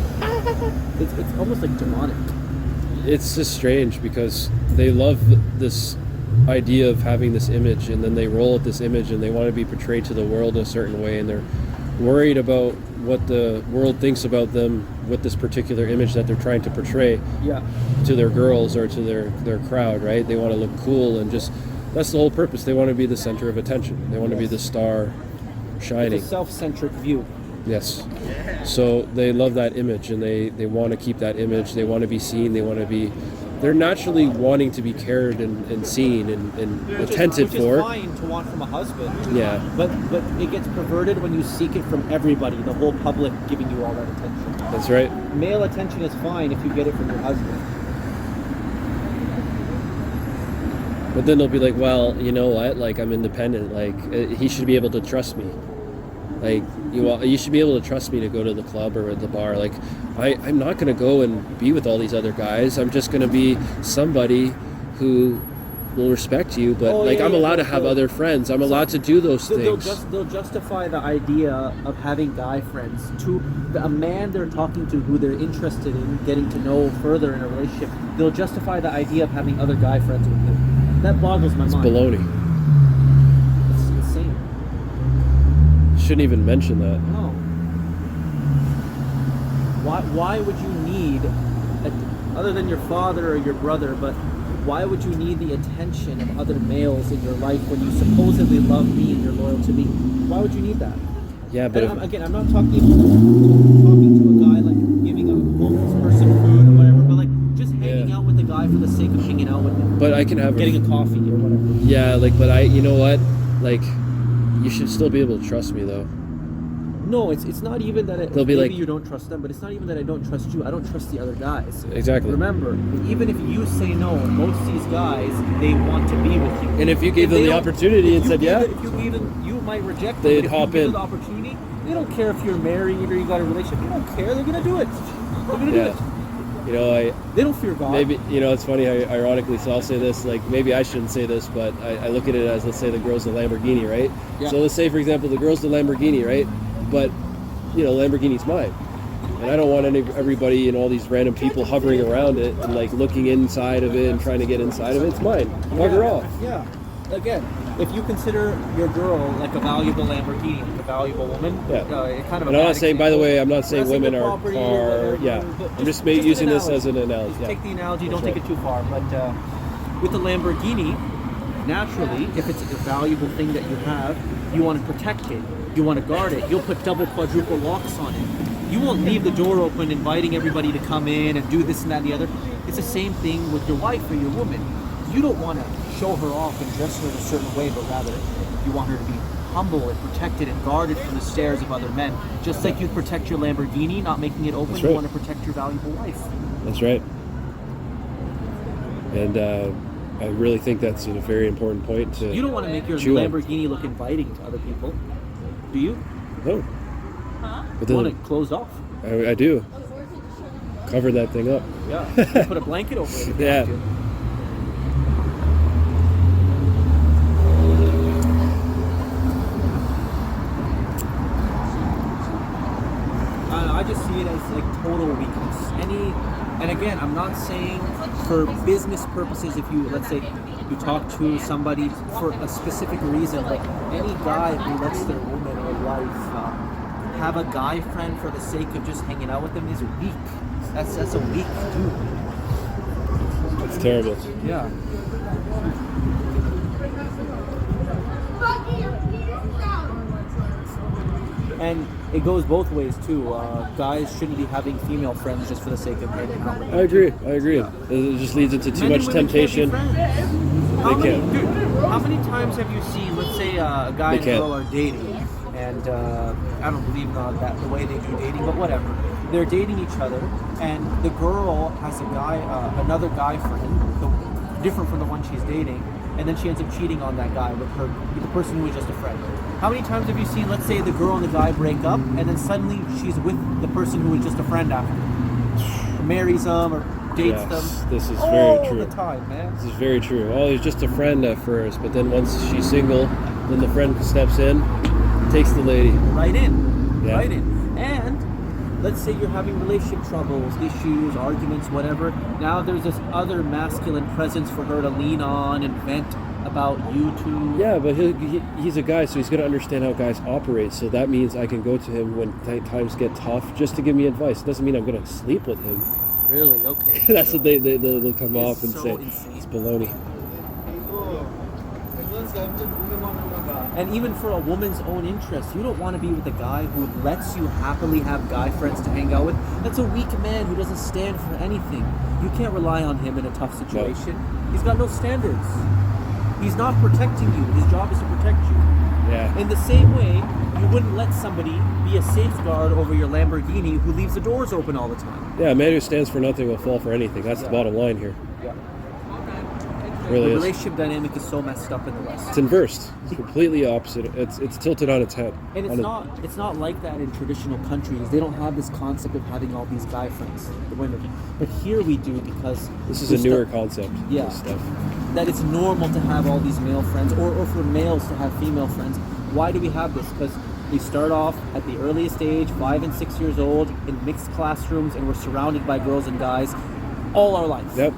it's almost like demonic. It's just strange because they love this idea of having this image, and then they roll with this image and they want to be portrayed to the world in a certain way, and they're worried about what the world thinks about them with this particular image that they're trying to portray to their girls or to their crowd, right? They want to look cool and just, that's the whole purpose. They want to be the center of attention. They want to be the star shining. It's a self-centric view. Yes. So they love that image, and they want to keep that image. They want to be seen. They're naturally wanting to be cared and seen and attended for. Which is fine to want from a husband. Yeah. But it gets perverted when you seek it from everybody, the whole public giving you all that attention. That's right. Male attention is fine if you get it from your husband. But then they'll be like, well, you know what? Like, I'm independent. Like, he should be able to trust me. Like, you should be able to trust me to go to the club or at the bar. Like, I'm not going to go and be with all these other guys. I'm just going to be somebody who will respect you. But, I'm allowed to have other friends. I'm allowed to do those things. They'll justify the idea of having guy friends to a man they're talking to who they're interested in getting to know further in a relationship. They'll justify the idea of having other guy friends with them. That boggles my mind. It's baloney. It's insane. Shouldn't even mention that. No. Why would you need, other than your father or your brother, but why would you need the attention of other males in your life when you supposedly love me and you're loyal to me? Why would you need that? Yeah, but I'm not talking to a guy like giving a homeless person food or whatever, but like just hanging out with the guy for the sake of hanging out with him. But I can have getting a coffee or whatever. Yeah, you know what? Like, you should still be able to trust me though. No, it's not even that They'll be maybe like, you don't trust them, but it's not even that I don't trust you. I don't trust the other guys. Exactly. Remember, even if you say no, most of these guys, they want to be with you. And if you gave them the opportunity and said yeah, if you gave them, you might reject them. They'd but if hop you give in. them the opportunity, they don't care if you're married or you got a relationship. They don't care. They're gonna do it. They're gonna do it. You know, they don't fear God. Maybe, it's funny how ironically, so I'll say this, like, maybe I shouldn't say this, but I look at it as, let's say the girl's the Lamborghini, right? Yeah. So let's say, for example, the girl's the Lamborghini, right? But, Lamborghini's mine. And I don't want everybody and all these random people hovering around it and, like, looking inside of it and trying to get inside of it. It's mine. Bugger off. Yeah. Again, if you consider your girl like a valuable Lamborghini, like a valuable woman, kind of. And I'm not saying, by the way, I'm not saying women are whatever, I'm just using this as an analogy. Just take the analogy, don't take it too far. But with the Lamborghini, naturally, if it's a valuable thing that you have, you want to protect it, you want to guard it. You'll put double, quadruple locks on it. You won't leave the door open, inviting everybody to come in and do this and that and the other. It's the same thing with your wife or your woman. You don't want to show her off and dress her in a certain way, but rather you want her to be humble and protected and guarded from the stares of other men. Just like you protect your Lamborghini, not making it open, you want to protect your valuable wife. That's right. And I really think that's a very important point to You don't want to make your Lamborghini look inviting to other people, do you? No. But you want it closed off. I do. Cover that thing up. Yeah. Put a blanket over it if you want to. I just see it as like total weakness. And again, I'm not saying for business purposes, if you, let's say, you talk to somebody for a specific reason, like any guy who lets their woman or wife have a guy friend for the sake of just hanging out with them is weak. That's a weak dude. It's terrible. Yeah. And it goes both ways too. Guys shouldn't be having female friends just for the sake of hanging out with them. I agree. It just leads into too much temptation. How They many, can't. dude, how many times have you seen, let's say, a guy and They a can't. girl are dating, and I don't believe in that the way they do dating, but whatever. They're dating each other, and the girl has a guy, another guy friend, different from the one she's dating, and then she ends up cheating on that guy with the person who was just a friend. How many times have you seen, let's say, the girl and the guy break up, and then suddenly she's with the person who was just a friend after, marries them or dates them? This is all very true. the time, man. This is very true. Oh, he's just a friend at first, but then once she's single, then the friend steps in, takes the lady. Right in. Yeah. Right in. And let's say you're having relationship troubles, issues, arguments, whatever. Now there's this other masculine presence for her to lean on and vent about you two. Yeah, but he's a guy, so he's going to understand how guys operate. So that means I can go to him when times get tough just to give me advice. It doesn't mean I'm going to sleep with him. Really? Okay. That's what they'll come It's off and so say. insane. It's baloney. And even for a woman's own interest, you don't want to be with a guy who lets you happily have guy friends to hang out with. That's a weak man who doesn't stand for anything. You can't rely on him in a tough situation. He's got no standards. He's not protecting you. His job is to protect you. Yeah. In the same way, you wouldn't let somebody be a safeguard over your Lamborghini who leaves the doors open all the time. Yeah, a man who stands for nothing will fall for anything. That's the bottom line here. It really The is. relationship dynamic is so messed up in the West. It's inversed. It's completely opposite. It's tilted on its head. And it's not like that in traditional countries. They don't have this concept of having all these guy friends, the women. But here we do because This is a newer concept. Yeah. This stuff. That it's normal to have all these male friends, or for males to have female friends. Why do we have this? Because we start off at the earliest age, 5 and 6 years old, in mixed classrooms, and we're surrounded by girls and guys all our life. Yep.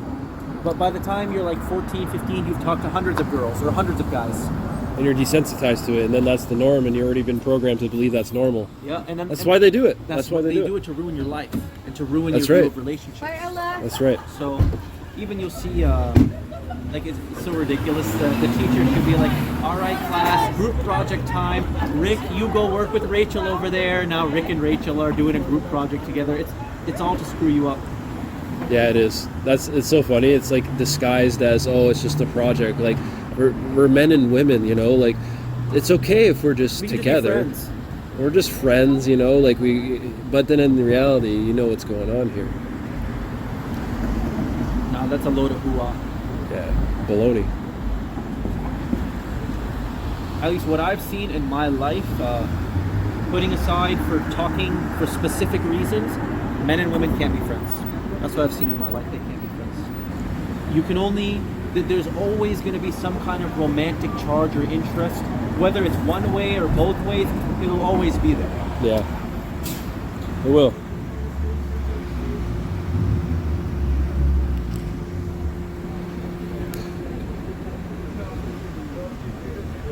But by the time you're like 14, 15, you've talked to hundreds of girls or hundreds of guys. And you're desensitized to it, and then that's the norm, and you've already been programmed to believe that's normal. Yeah, and then, That's why they do it. That's why why they do it. to ruin your life and to ruin That's your view right. of relationships. Bye, Ella. That's right. So even you'll see, like it's so ridiculous. The teacher could be like, "All right, class, group project time. Rick, you go work with Rachel over there." Now Rick and Rachel are doing a group project together. It's all to screw you up. Yeah, it is. It's so funny. It's like disguised as, oh, it's just a project. Like we're men and women, you know. Like it's okay if we're just We can together. just be friends. We're just friends, you know. Like but then in reality, you know what's going on here. No, that's a load of hoo-ah. Yeah, baloney. At least what I've seen in my life, putting aside for talking for specific reasons, men and women can't be friends. That's what I've seen in my life. They can't be friends. You can only, there's always going to be some kind of romantic charge or interest. Whether it's one way or both ways, it'll always be there. Yeah, it will.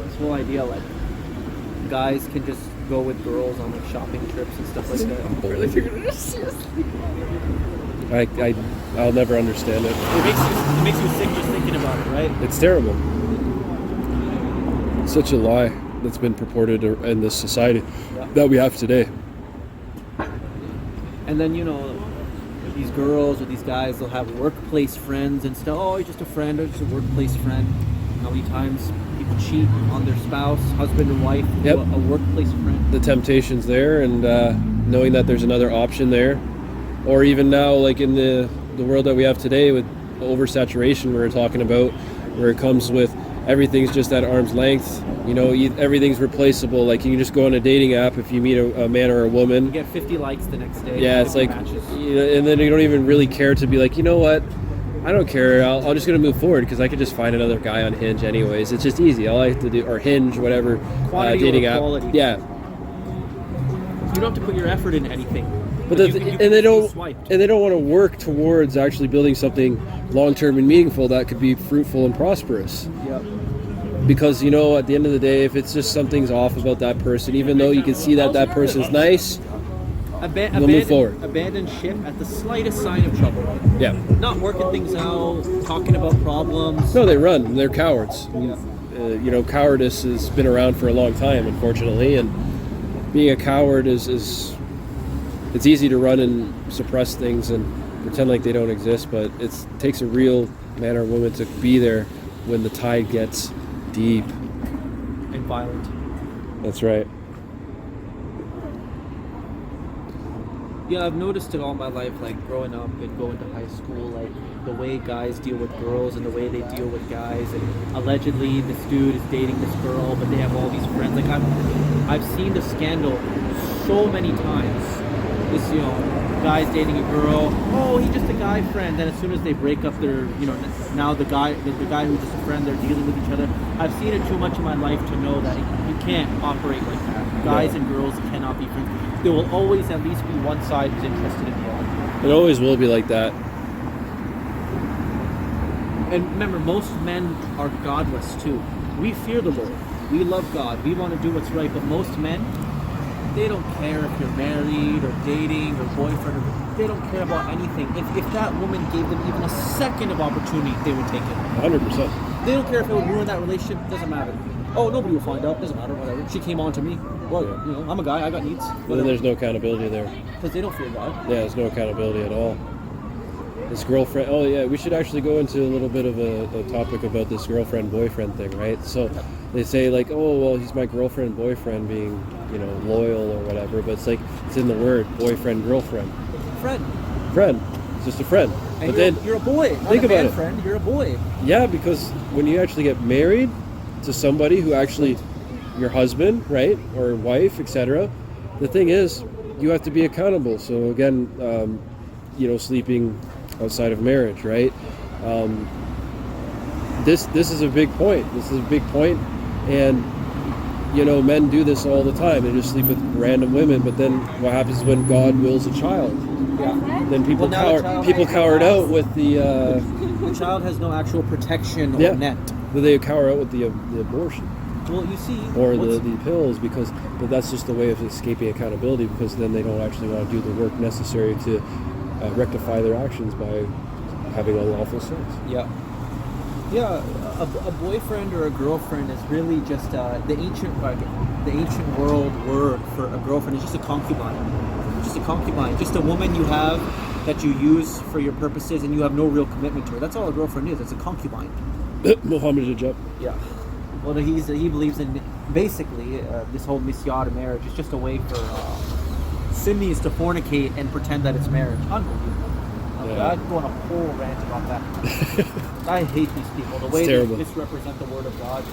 This whole idea, like, guys can just go with girls on like shopping trips and stuff like that. I'll never understand it. It makes you sick just thinking about it, right? It's terrible. Such a lie that's been purported in this society that we have today. And then, you know, these girls or these guys, they'll have workplace friends and stuff. Oh, you're just a friend, or just a workplace friend. How many times people cheat on their spouse, husband and wife, Yep. a workplace friend? The temptation's there, and knowing that there's another option there, or even now, like in the world that we have today with oversaturation, we were talking about, where it comes with everything's just at arm's length. You know, everything's replaceable. Like you can just go on a dating app if you meet a man or a woman. You get 50 likes the next day. Yeah, it's 50 like, matches. you know, and then you don't even really care to be like, you know what? I don't care. I'm just gonna move forward because I could just find another guy on Hinge anyways. It's just easy. All I have to do, or Hinge, whatever, Quantity dating over app. quality. Yeah, You don't have to put your effort into anything. but you the, can and just they be don't swiped. and they don't want to work towards actually building something long term and meaningful that could be fruitful and prosperous. Yep. Because, you know, at the end of the day, if it's just something's off about that person, even though you can see that that person's nice, we'll move forward. Abandon ship at the slightest sign of trouble. Yeah. Not working things out, talking about problems. No, they run. They're cowards. Yeah. You know, cowardice has been around for a long time, unfortunately, and being a coward is it's easy to run and suppress things and pretend like they don't exist, but it takes a real man or woman to be there when the tide gets deep And violent. That's right. Yeah, I've noticed it all my life, like growing up and going to high school, like the way guys deal with girls and the way they deal with guys. And allegedly, this dude is dating this girl, but they have all these friends. Like I've seen the scandal so many times. This, guy's dating a girl. Oh, he's just a guy friend. Then as soon as they break up, they're, now the guy who's just a friend, they're dealing with each other. I've seen it too much in my life to know that you can't operate like that. Guys and girls cannot be friends. There will always at least be one side who's interested in the other. It always will be like that. And remember, most men are godless too. We fear the Lord. We love God. We want to do what's right. But most men, they don't care if you're married or dating or boyfriend. They don't care about anything. If that woman gave them even a second of opportunity, they would take it. 100%. They don't care if it would ruin that relationship. Doesn't matter. Oh, nobody will find out. Doesn't matter. Whatever. She came on to me. Well, I'm a guy. I got needs. And then there's no accountability there. Because they don't fear God. Yeah, there's no accountability at all. This girlfriend, oh yeah, we should actually go into a little bit of a topic about this girlfriend-boyfriend thing, right? So they say like, oh, well, he's my girlfriend-boyfriend being, loyal or whatever, but it's like, it's in the word, boyfriend-girlfriend. Friend. It's just a friend. And but then you're a boy. Not think a about man it. friend. You're a boy. Yeah, because when you actually get married to somebody who actually, your husband, right, or wife, etc., the thing is, you have to be accountable. So again, sleeping outside of marriage, right? This is a big point. And men do this all the time. They just sleep with random women. But then what happens when God wills a child? Yeah. Then people cower it out with the child has no actual protection or net. They cower out with the abortion. Well, you see, or the pills, but that's just the way of escaping accountability, because then they don't actually want to do the work necessary to rectify their actions by having unlawful sex. Yeah. A boyfriend or a girlfriend is really just the ancient world word for a girlfriend is just a concubine. Just a woman you have that you use for your purposes and you have no real commitment to her. That's all a girlfriend is. It's a concubine. Muhammad Hijab. Yeah. Well, he believes in basically this whole misyar marriage is just a way for Sunnis to fornicate and pretend that it's marriage. Unbelievable. Yeah. I'd go on a whole rant about that. I hate these people. The way they misrepresent the word of God.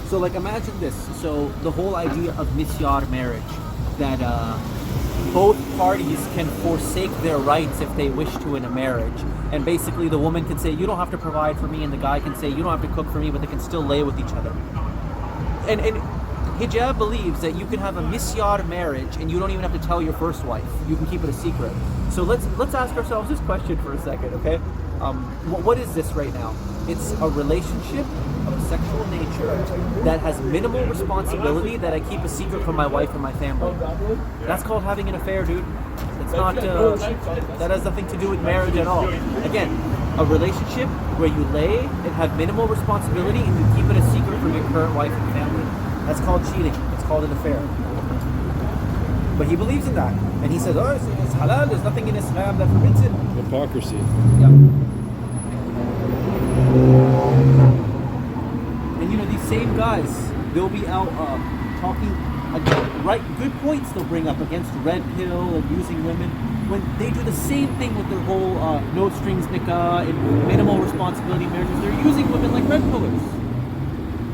So, like, imagine this. So, the whole idea of misyar marriage, that both parties can forsake their rights if they wish to in a marriage. And basically, the woman can say, you don't have to provide for me, and the guy can say, you don't have to cook for me, but they can still lay with each other. And hijab believes that you can have a misyar marriage and you don't even have to tell your first wife. You can keep it a secret. So let's ask ourselves this question for a second, okay? What is this right now? It's a relationship of a sexual nature that has minimal responsibility that I keep a secret from my wife and my family. That's called having an affair, dude. It's not, that has nothing to do with marriage at all. Again, a relationship where you lay and have minimal responsibility and you keep it a secret from your current wife and family. That's called cheating. It's called an affair. But he believes in that. And he says, oh, it's halal. There's nothing in Islam that forbids it. Hypocrisy. Yeah. And these same guys, they'll be out talking again, right? Good points they'll bring up against red pill and using women, when they do the same thing with their whole no strings nikah and minimal responsibility marriages. They're using women like red pillars.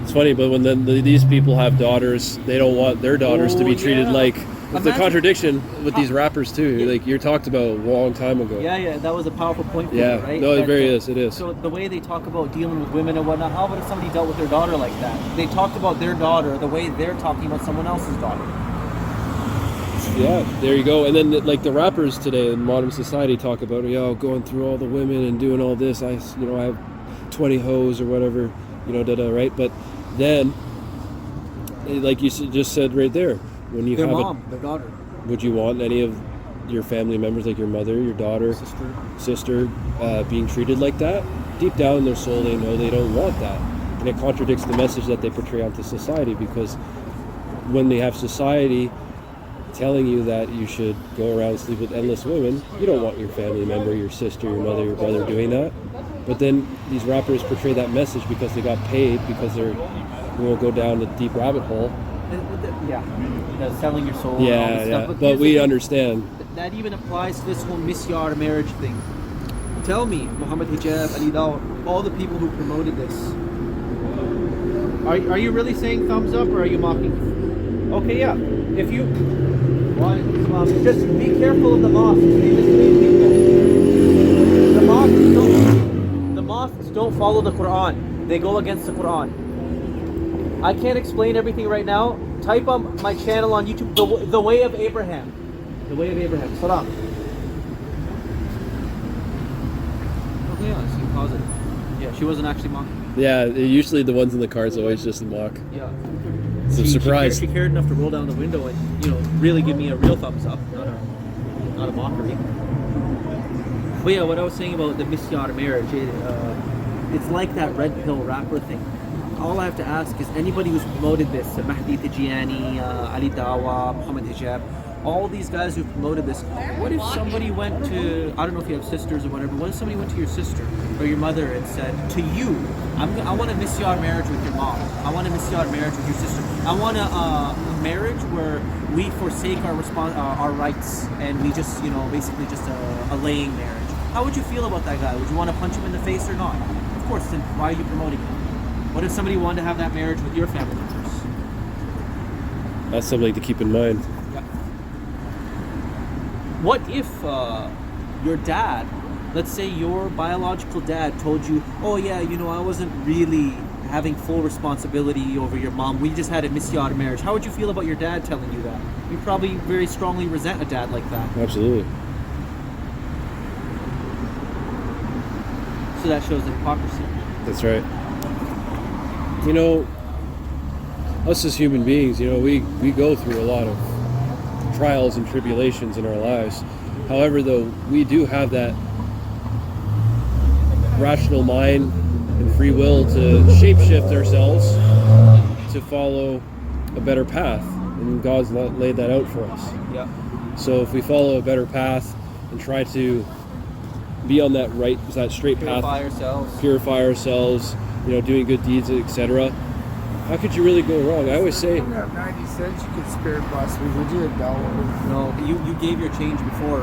It's funny, but when these people have daughters, they don't want their daughters to be treated like. It's a contradiction with these rappers too. Yeah. Like you talked about a long time ago. Yeah, that was a powerful point for you, right? No, it is. So the way they talk about dealing with women and whatnot, how about if somebody dealt with their daughter like that? They talked about their daughter the way they're talking about someone else's daughter. Yeah, there you go. And then like the rappers today in modern society talk about, going through all the women and doing all this. I have 20 hoes or whatever, right? But then, like you just said right there, when you their have mom, their daughter. Would you want any of your family members, like your mother, your daughter, sister, being treated like that? Deep down in their soul, they know they don't want that. and it contradicts the message that they portray onto society, because when they have society telling you that you should go around and sleep with endless women, you don't want your family member, your sister, your mother, your brother doing that. But then these rappers portray that message because they got paid, because they're go down a deep rabbit hole. Yeah, selling your soul. Yeah, and all this yeah. stuff. But we understand. That even applies to this whole misyar marriage thing. Tell me, Muhammad Hijab, Ali Dawah, all the people who promoted this. Are you really saying thumbs up, or are you mocking? Okay, yeah. If you just be careful of the mosques. They mislead people. The mosques don't follow the Quran. They go against the Quran. I can't explain everything right now. Type on my channel on YouTube, the Way of Abraham. The Way of Abraham. Salam. Okay, yeah, so you pause it. Yeah, she wasn't actually mocking. Yeah, usually the ones in the cars always just mock. Yeah. So surprised. She cared enough to roll down the window and, really give me a real thumbs up, not a mockery. But yeah, what I was saying about the misyar marriage, it's like that red pill rapper thing. All I have to ask is anybody who's promoted this, Mahdi Tijani, Ali Dawah, Muhammad Hijab, all these guys who promoted this, what if somebody went to, I don't know if you have sisters or whatever, what if somebody went to your sister or your mother and said, to you, I want a misyar marriage with your mom, I want a misyar marriage with your sister, I want a marriage where we forsake our rights and we just, basically just a laying marriage. How would you feel about that guy? Would you want to punch him in the face or not? Of course, then why are you promoting him? What if somebody wanted to have that marriage with your family members? That's something to keep in mind. Yeah. What if your dad, let's say your biological dad told you, oh yeah, I wasn't really having full responsibility over your mom. We just had a misyar marriage. How would you feel about your dad telling you that? You probably very strongly resent a dad like that. Absolutely. So that shows the hypocrisy. That's right. Us as human beings, we go through a lot of trials and tribulations in our lives. However, though, we do have that rational mind and free will to shapeshift ourselves to follow a better path. And God's laid that out for us. Yeah. So if we follow a better path and try to be on that straight path, purify ourselves, doing good deeds, etc. How could you really go wrong? I always say, You have 90 cents you could spare possibly, would you? $1? No, you gave your change before.